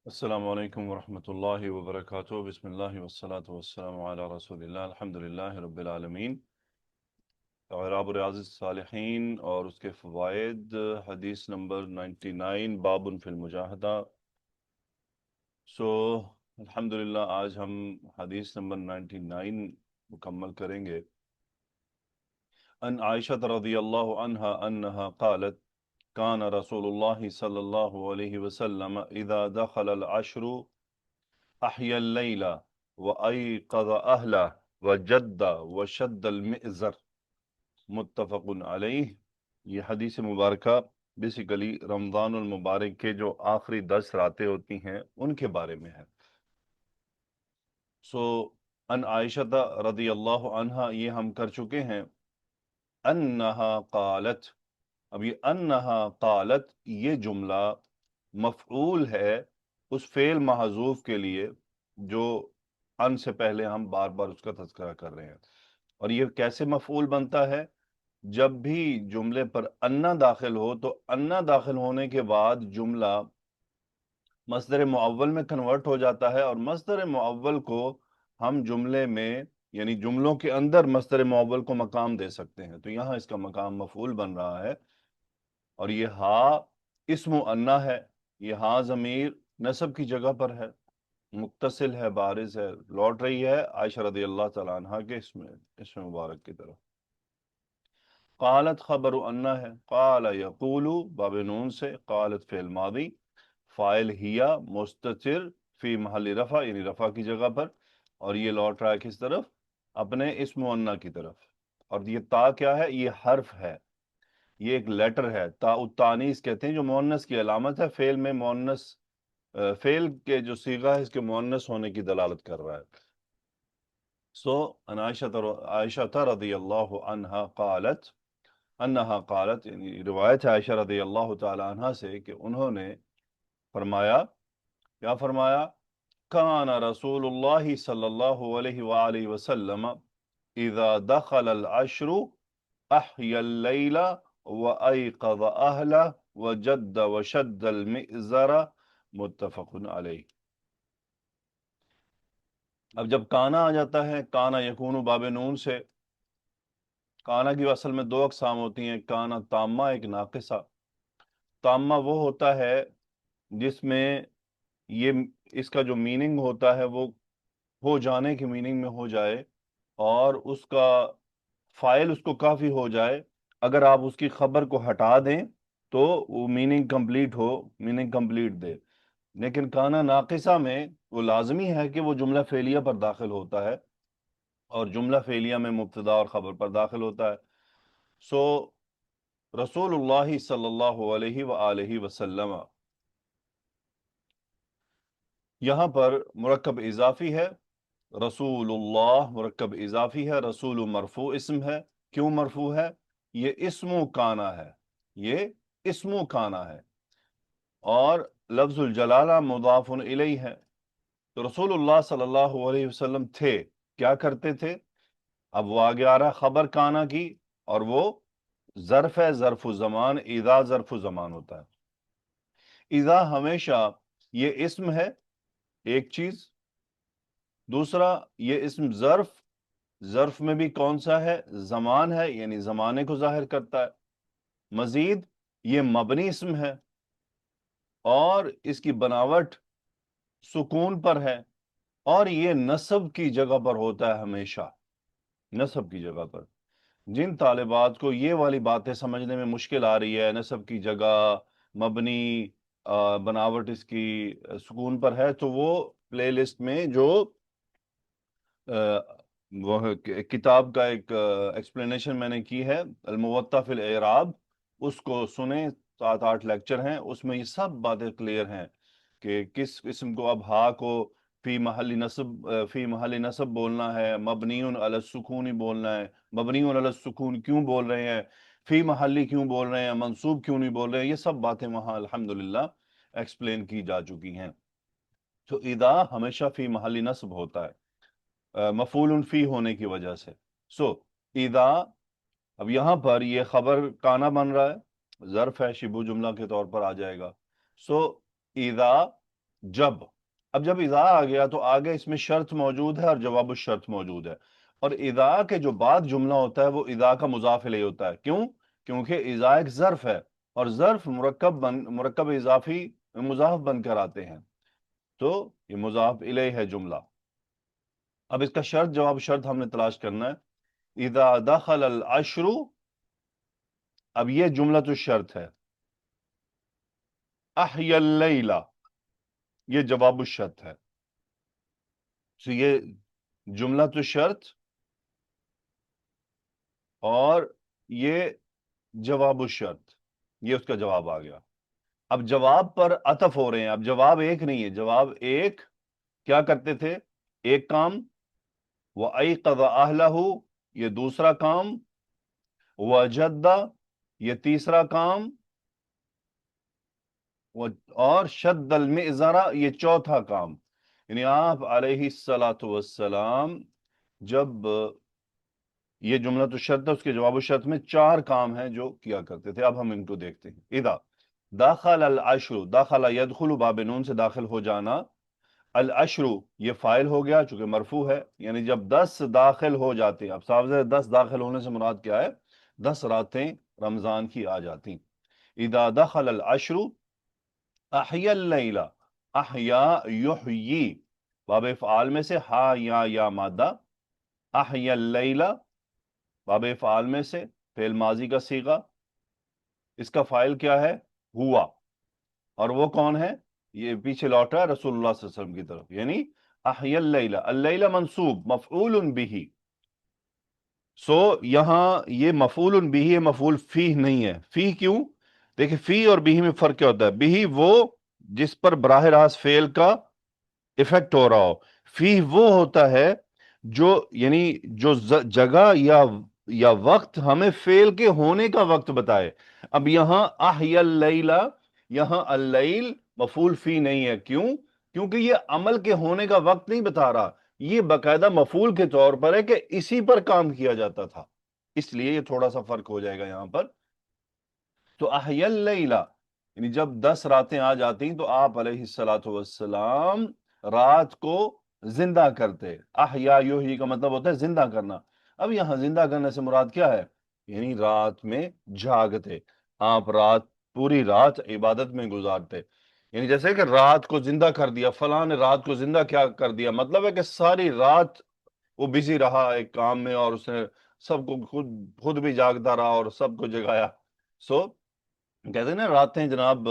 السلام علیکم ورحمۃ اللہ وبرکاتہ، بسم اللہ والصلاة والسلام علی رسول اللہ، الحمدللہ رب العالمین۔ اعراب ریاض الصالحین اور اس کے فوائد، حدیث نمبر 99، باب فی المجاہدہ۔ الحمدللہ آج ہم حدیث نمبر 99 مکمل کریں گے۔ ان عائشہ رضی اللہ عنہا انہا قالت کان رسول اللہ صلی اللہ علیہ وسلم اذا دخل العشر احیا اللیل وایقظ اہلہ وجد وشد المئزر، متفق علیہ۔ یہ حدیث مبارکہ بیسیکلی رمضان المبارک کے جو آخری 10 راتیں ہوتی ہیں ان کے بارے میں ہے۔ ان عائشہ رضی اللہ عنہا یہ ہم کر چکے ہیں۔ انہا قالت، اب یہ انہا قالت یہ جملہ مفعول ہے اس فعل محذوف کے لیے جو ان سے پہلے ہم بار بار اس کا تذکرہ کر رہے ہیں۔ اور یہ کیسے مفعول بنتا ہے؟ جب بھی جملے پر انا داخل ہو تو انا داخل ہونے کے بعد جملہ مصدر معول میں کنورٹ ہو جاتا ہے، اور مصدر معول کو ہم جملے میں یعنی جملوں کے اندر مصدر معول کو مقام دے سکتے ہیں۔ تو یہاں اس کا مقام مفعول بن رہا ہے، اور یہ ہا اسم انا ہے، یہ ہا ضمیر نصب کی جگہ پر ہے، متصل ہے، بارز ہے، لوٹ رہی ہے عائشہ رضی اللہ تعالیٰ عنہ کے اسم مبارک کی طرف۔ قالت خبر انا ہے، قال یقول باب نون سے، قالت فعل ماضی، فاعل ہیا مستتر فی محل رفع یعنی رفع کی جگہ پر، اور یہ لوٹ رہا ہے کس طرف؟ اپنے اسم انا کی طرف۔ اور یہ تا کیا ہے؟ یہ حرف ہے، یہ ایک لیٹر ہے، تا التانیث کہتے ہیں، جو مؤنث کی علامت ہے۔ فعل میں مؤنث، فعل کے جو صیغہ ہے اس کے مؤنث ہونے کی دلالت کر رہا ہے۔ ان عائشہ رضی اللہ عنہا قالت، انہا قالت یعنی روایت ہے عائشہ رضی اللہ تعالی عنہ سے کہ انہوں نے فرمایا، کیا فرمایا؟ کان رسول اللہ صلی اللہ علیہ وآلہ وسلم اذا دخل العشر احیا اللیل وایقظ اہلہ وجد وشد المئزر، متفق علیہ۔ اب جب کانا آ جاتا ہے، کانا یکون باب نون سے، کانا کی اصل میں دو اقسام ہوتی ہیں، کانا تامہ، ایک ناقصہ۔ تامہ وہ ہوتا ہے جس میں یہ اس کا جو میننگ ہوتا ہے وہ ہو جانے کی میننگ میں ہو جائے، اور اس کا فائل اس کو کافی ہو جائے۔ اگر آپ اس کی خبر کو ہٹا دیں تو وہ میننگ کمپلیٹ ہو، میننگ کمپلیٹ دے۔ لیکن کانا ناقصہ میں وہ لازمی ہے کہ وہ جملہ فعلیہ پر داخل ہوتا ہے، اور جملہ فعلیہ میں مبتدا اور خبر پر داخل ہوتا ہے۔ رسول اللہ صلی اللہ علیہ وآلہ وسلم، یہاں پر مرکب اضافی ہے، رسول اللہ مرکب اضافی ہے، رسول مرفوع اسم ہے۔ کیوں مرفوع ہے؟ یہ اسم کانا ہے، یہ اسم کانا ہے، اور لفظ الجلالہ مضاف الیہ ہے۔ تو رسول اللہ صلی اللہ علیہ وسلم تھے، کیا کرتے تھے؟ اب وہ آگے آ رہا خبر کانا کی، اور وہ ظرف ہے، ظرف زمان، اذا ظرف زمان ہوتا ہے۔ اذا ہمیشہ یہ اسم ہے، ایک چیز۔ دوسرا یہ اسم ظرف، ظرف میں بھی کون سا ہے؟ زمان ہے، یعنی زمانے کو ظاہر کرتا ہے۔ مزید یہ مبنی اسم ہے، اور اس کی بناوٹ سکون پر ہے، اور یہ نصب کی جگہ پر ہوتا ہے ہمیشہ، نصب کی جگہ پر۔ جن طالبات کو یہ والی باتیں سمجھنے میں مشکل آ رہی ہے، نصب کی جگہ مبنی، بناوٹ اس کی سکون پر ہے، تو وہ پلے لسٹ میں جو وہ کتاب کا ایک ایکسپلینیشن میں نے کی ہے، الموطا فی الاعراب، اس کو سنیں، 7-8 لیکچر ہیں، اس میں یہ سب باتیں کلیئر ہیں کہ کس قسم کو اب ہا کو فی محل نصب بولنا ہے، مبنی علی السکون بولنا ہے، مبنی علی السکون کیوں بول رہے ہیں، فی محلی کیوں بول رہے ہیں، منصوب کیوں نہیں بول رہے ہیں، یہ سب باتیں وہاں الحمدللہ ایکسپلین کی جا چکی ہیں۔ تو اذا ہمیشہ فی محل نصب ہوتا ہے، مفعول فی ہونے کی وجہ سے۔ اذا، اب یہاں پر یہ خبر کانا بن رہا ہے، ظرف ہے، شبہ جملہ کے طور پر آ جائے گا۔ اذا جب، اب جب اذا آ گیا تو آگے اس میں شرط موجود ہے اور جواب الشرط موجود ہے، اور اذا کے جو بعد جملہ ہوتا ہے وہ اذا کا مضاف الیہ ہوتا ہے. کیوں؟ کیونکہ اذا ایک ظرف ہے، اور ظرف مرکب اضافی مضاف بن کر آتے ہیں، تو یہ مضاف الیہ ہے جملہ. اب اس کا شرط جواب شرط ہم نے تلاش کرنا ہے. اذا دخل العشر، اب یہ جملہ تو شرط ہے. احی اللیل، یہ جواب الشرط ہے. تو یہ جملہ تو شرط اور یہ جواب الشرط، یہ اس کا جواب آ گیا. اب جواب پر عطف ہو رہے ہیں. اب جواب ایک نہیں ہے، جواب ایک کیا کرتے تھے؟ ایک کام. وَأَيْقَظَ أَهْلَهُ، یہ دوسرا کام. وَجَدَّ، یہ تیسرا کام. اور شد المئزرہ، یہ چوتھا کام. یعنی آپ علیہ السلام جب یہ جملہ تو شرط ہے، اس کے جواب الشرط میں چار کام ہیں جو کیا کرتے تھے. اب ہم ان کو دیکھتے ہیں. اذا دخل العشر، دخل یدخل باب نون سے داخل ہو جانا. العشر یہ فاعل ہو گیا چونکہ مرفوع ہے، یعنی جب 10 داخل ہو جاتے ہیں. اب صاحب 10 داخل ہونے سے مراد کیا ہے؟ 10 راتیں رمضان کی آ جاتی. اذا دخل العشر احیا اللیل، احیا یحیی باب افعال میں سے ہا یا مادہ. احیا اللیل باب افعال میں سے فعل ماضی کا صیغہ. اس کا فاعل کیا ہے؟ ہوا. اور وہ کون ہے؟ یہ پیچھے لوٹا ہے رسول اللہ صلی اللہ علیہ وسلم کی طرف. یعنی احیا اللیل، اللیل منصوب مفعول بہ. سو یہاں یہ مفعول بہ ہے، مفعول فیہ نہیں ہے. فیہ کیوں؟ دیکھیں فی اور بہ میں فرق کیا ہوتا ہے. بہ وہ جس پر براہ راست فعل کا افیکٹ ہو رہا ہو. فی وہ ہوتا ہے جو یعنی جو جگہ یا وقت ہمیں فعل کے ہونے کا وقت بتائے. اب یہاں احیا اللیل، یہاں اللیل مفعول فی نہیں ہے. کیوں؟ کیونکہ یہ عمل کے ہونے کا وقت نہیں بتا رہا، یہ باقاعدہ مفعول کے طور پر ہے کہ اسی پر کام کیا جاتا تھا. اس لیے یہ تھوڑا سا فرق ہو جائے گا یہاں پر. تو احیا اللیل یعنی جب 10 راتیں آ جاتی تو آپ علیہ السلام رات کو زندہ کرتے. احیا یحیی کا مطلب ہوتا ہے زندہ کرنا. اب یہاں زندہ کرنے سے مراد کیا ہے؟ یعنی رات میں جاگتے. آپ پوری رات عبادت میں گزارتے. یعنی جیسے کہ رات کو زندہ کر دیا، فلاں نے رات کو زندہ کیا کر دیا، مطلب ہے کہ ساری رات وہ بزی رہا ایک کام میں، اور اس نے سب کو خود بھی جاگتا رہا اور سب کو جگایا. کہتے ہیں نا راتیں جناب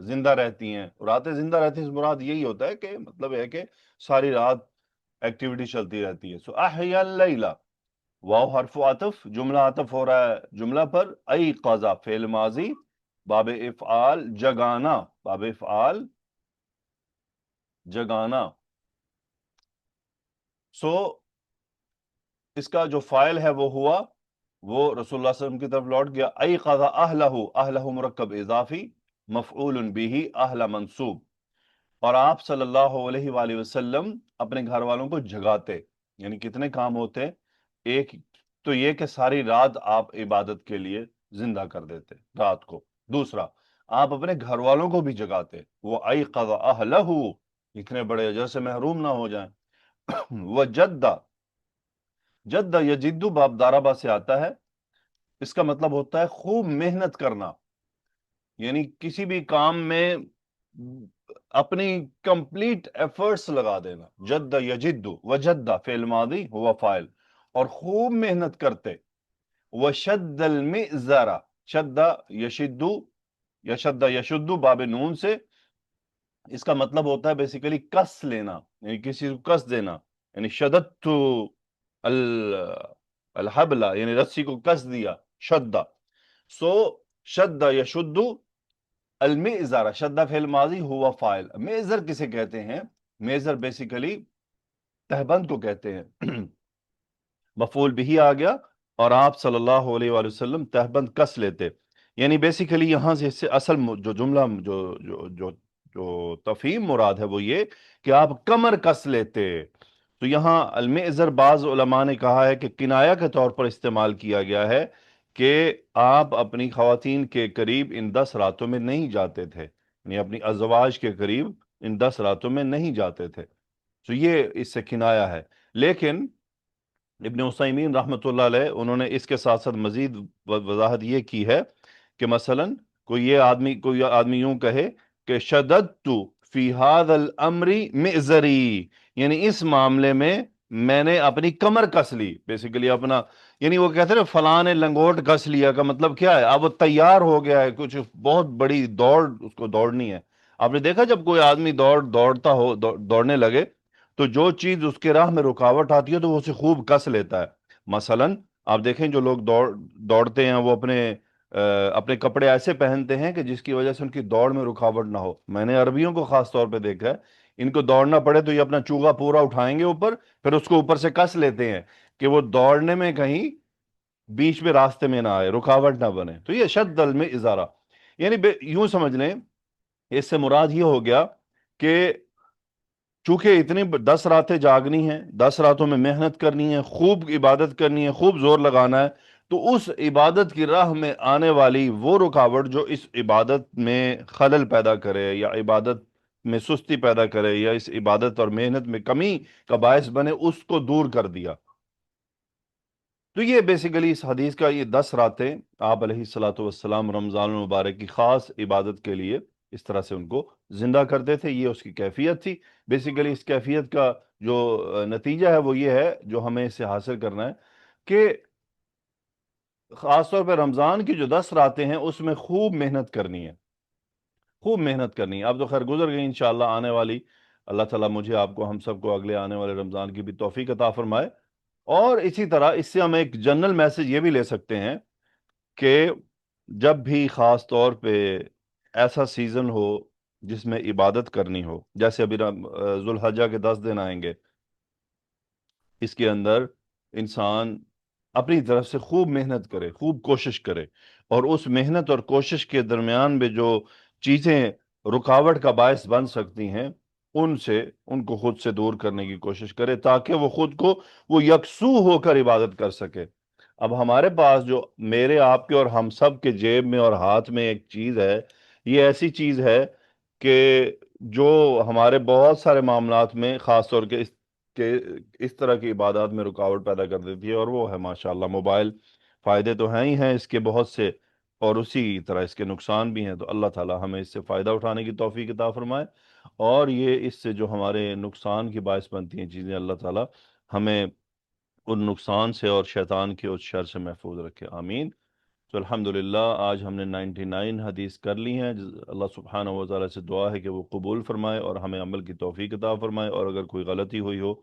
زندہ رہتی ہیں. راتیں زندہ رہتی ہیں مراد یہی ہوتا ہے کہ مطلب ہے کہ ساری رات ایکٹیویٹی چلتی رہتی ہے. سو احیا اللیل، واو حرف عطف، جملہ عطف ہو رہا ہے جملہ پر. ایقظ فعل ماضی باب افعال جگانا، باب افعال جگانا. سو اس کا جو فاعل ہے وہ ہوا، وہ رسول اللہ صلی اللہ علیہ وسلم کی طرف لوٹ گیا. ایقظ اہلہ، اہلہ مرکب اضافی مفعول بہ، اہل منصوب. اور آپ صلی اللہ علیہ وآلہ وسلم اپنے گھر والوں کو جگاتے. یعنی کتنے کام ہوتے؟ ایک تو یہ کہ ساری رات آپ عبادت کے لیے زندہ کر دیتے رات کو. دوسرا، آپ اپنے گھر والوں کو بھی جگاتے. وہ ایقظ اہلہ، اتنے بڑے اجر سے محروم نہ ہو جائیں. وہ جد یجدو باب داربا سے آتا ہے. اس کا مطلب ہوتا ہے خوب محنت کرنا. یعنی کسی بھی کام میں اپنی کمپلیٹ ایفرٹس لگا دینا. جد یجدو، وجد فعل ماضی ہوا فاعل، اور خوب محنت کرتے. وشد المئزر، شد یشدو، یشد یشدو باب نون سے. اس کا مطلب ہوتا ہے بیسیکلی کس لینا، یعنی کسی کو کس دینا. یعنی شددت الحبل، یعنی رسی کو کس دیا. شدہ. سو شد یشد المئزر، شدہ فعل ماضی ہوا فاعل. میزر کسے کہتے ہیں؟ میزر بیسیکلی تہبند کو کہتے ہیں. مفعول بھی آ گیا اور آپ صلی اللہ علیہ وآلہ وسلم تہبند کس لیتے. یعنی بیسیکلی یہاں سے اصل جو جملہ جو تفہیم مراد ہے وہ یہ کہ آپ کمر کس لیتے. تو یہاں المئزر بعض علماء نے کہا ہے کہ کنایہ کے طور پر استعمال کیا گیا ہے کہ آپ اپنی خواتین کے قریب ان 10 راتوں میں نہیں جاتے تھے، یعنی اپنی ازواج کے قریب ان 10 راتوں میں نہیں جاتے تھے. تو یہ اس سے کنایا ہے. لیکن ابن عثیمین رحمۃ اللہ علیہ انہوں نے اس کے ساتھ ساتھ مزید وضاحت یہ کی ہے کہ مثلا کوئی آدمی یوں کہے کہ شددت فی هذا الامر مئزری، یعنی اس معاملے میں میں نے اپنی کمر کس لی، بیسیکلی اپنا، یعنی وہ کہتے ہیں فلاں نے لنگوٹ کس لیا، کا مطلب کیا ہے؟ اب وہ تیار ہو گیا ہے، کچھ بہت بڑی دوڑ اس کو دوڑنی ہے. آپ نے دیکھا جب کوئی آدمی دوڑنے لگے تو جو چیز اس کے راہ میں رکاوٹ آتی ہے تو وہ اسے خوب کس لیتا ہے. مثلا آپ دیکھیں جو لوگ دوڑتے ہیں وہ اپنے کپڑے ایسے پہنتے ہیں کہ جس کی وجہ سے ان کی دوڑ میں رکاوٹ نہ ہو. میں نے عربیوں کو خاص طور پہ دیکھا ہے، ان کو دوڑنا پڑے تو یہ اپنا چوغا پورا اٹھائیں گے اوپر، پھر اس کو اوپر سے کس لیتے ہیں کہ وہ دوڑنے میں کہیں بیچ میں راستے میں نہ آئے، رکاوٹ نہ بنے. تو یہ شد میں ازارہ، یعنی یوں سمجھ لیں اس سے مراد یہ ہو گیا کہ چونکہ اتنی 10 راتیں جاگنی ہیں، 10 راتوں میں محنت کرنی ہے، خوب عبادت کرنی ہے، خوب زور لگانا ہے، تو اس عبادت کی راہ میں آنے والی وہ رکاوٹ جو اس عبادت میں خلل پیدا کرے یا عبادت میں سستی پیدا کرے یا اس عبادت اور محنت میں کمی کا باعث بنے، اس کو دور کر دیا. تو یہ بیسیکلی اس حدیث کا یہ 10 راتیں آپ علیہ الصلوۃ والسلام رمضان المبارک کی خاص عبادت کے لیے اس طرح سے ان کو زندہ کرتے تھے. یہ اس کی کیفیت تھی. بیسیکلی اس کیفیت کا جو نتیجہ ہے وہ یہ ہے جو ہمیں اس سے حاصل کرنا ہے کہ خاص طور پہ رمضان کی جو 10 راتیں ہیں اس میں خوب محنت کرنی ہے، خوب محنت کرنی ہے. اب تو خیر گزر گئی، انشاءاللہ آنے والی اللہ تعالیٰ مجھے آپ کو ہم سب کو اگلے آنے والے رمضان کی بھی توفیق عطا فرمائے. اور اسی طرح اس سے ہم ایک جنرل میسج یہ بھی لے سکتے ہیں کہ جب بھی خاص طور پہ ایسا سیزن ہو جس میں عبادت کرنی ہو، جیسے ابھی ذو الحجہ کے 10 دن آئیں گے، اس کے اندر انسان اپنی طرف سے خوب محنت کرے، خوب کوشش کرے، اور اس محنت اور کوشش کے درمیان میں جو چیزیں رکاوٹ کا باعث بن سکتی ہیں ان کو خود سے دور کرنے کی کوشش کرے تاکہ وہ خود کو وہ یکسو ہو کر عبادت کر سکے. اب ہمارے پاس جو میرے آپ کے اور ہم سب کے جیب میں اور ہاتھ میں ایک چیز ہے، یہ ایسی چیز ہے کہ جو ہمارے بہت سارے معاملات میں خاص طور کے اس طرح کی عبادات میں رکاوٹ پیدا کر دیتی ہے، اور وہ ہے ماشاءاللہ موبائل. فائدے تو ہیں ہی ہیں اس کے بہت سے، اور اسی طرح اس کے نقصان بھی ہیں. تو اللہ تعالی ہمیں اس سے فائدہ اٹھانے کی توفیق عطا فرمائے، اور یہ اس سے جو ہمارے نقصان کی باعث بنتی ہیں چیزیں، اللہ تعالی ہمیں ان نقصان سے اور شیطان کے اس شر سے محفوظ رکھے. آمین. تو الحمدللہ آج ہم نے 99 حدیث کر لی ہیں. اللہ سبحانہ و تعالیٰ سے دعا ہے کہ وہ قبول فرمائے اور ہمیں عمل کی توفیق عطا فرمائے، اور اگر کوئی غلطی ہوئی ہو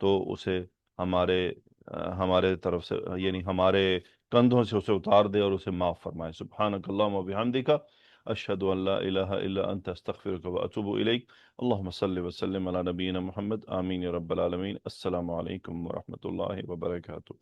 تو اسے ہمارے طرف سے، یعنی ہمارے کندھوں سے اسے اتار دے اور اسے معاف فرمائے. سبحانک اللہم و بحمدک، اشہد ان لا الہ الا انت، استغفرک و اتوب الیک. اللہم صلی وسلم علی نبینا محمد. آمین یا رب العالمین. السلام علیکم ورحمۃ اللہ وبرکاتہ.